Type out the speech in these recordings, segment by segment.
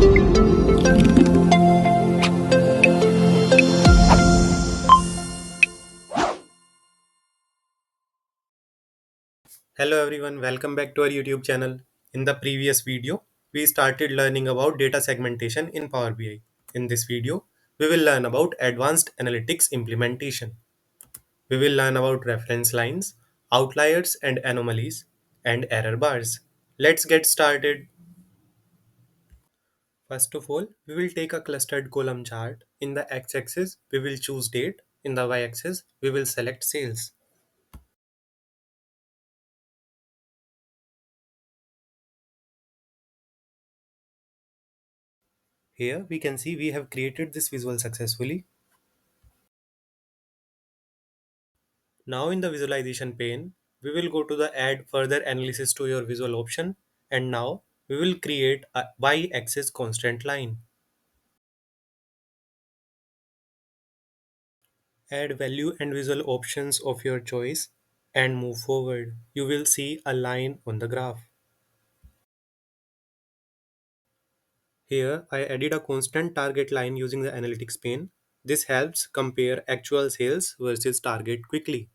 Hello everyone, welcome back to our YouTube channel. In the previous video, we started learning about data segmentation in Power BI. In this video, we will learn about advanced analytics implementation. We will learn about reference lines, outliers and anomalies, and error bars. Let's get started. First of all, we will take a clustered column chart. In the x-axis, we will choose date. In the y-axis, we will select sales. Here we can see we have created this visual successfully. Now in the visualization pane, we will go to the add further analysis to your visual option, and now we will create a y-axis constant line. Add value and visual options of your choice and move forward. You will see a line on the graph. Here I added a constant target line using the analytics pane. This helps compare actual sales versus target quickly.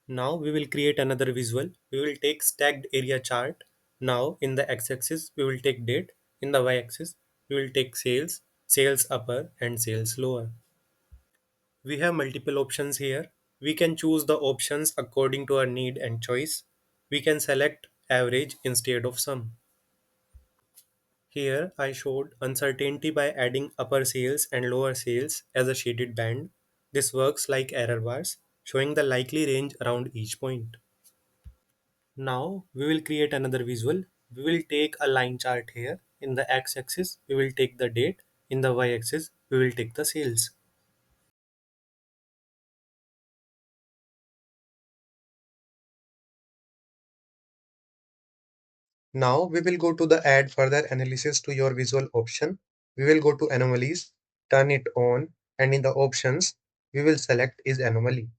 Now we will create another visual. We will take stacked area chart. Now in the x-axis we will take date. In the y-axis we will take sales, sales upper and sales lower. We have multiple options here. We can choose the options according to our need and choice. We can select average instead of sum. Here I showed uncertainty by adding upper sales and lower sales as a shaded band. This works like error bars, showing the likely range around each point. Now we will create another visual. We will take a line chart here. In the x-axis, we will take the date. In the y-axis, we will take the sales. Now we will go to the add further analysis to your visual option. We will go to anomalies, turn it on, and in the options, we will select is anomaly.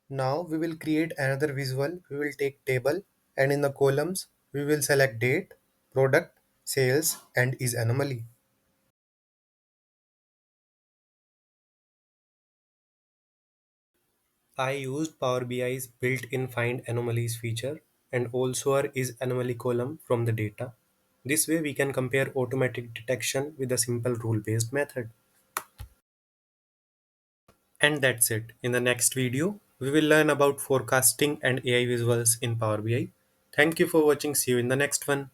Now we will create another visual. We will take table, and in the columns, we will select date, product, sales, and is anomaly. I used Power BI's built-in Find Anomalies feature and also our is anomaly column from the data. This way we can compare automatic detection with a simple rule-based method. And that's it. In the next video, we will learn about forecasting and AI visuals in Power BI. Thank you for watching. See you in the next one.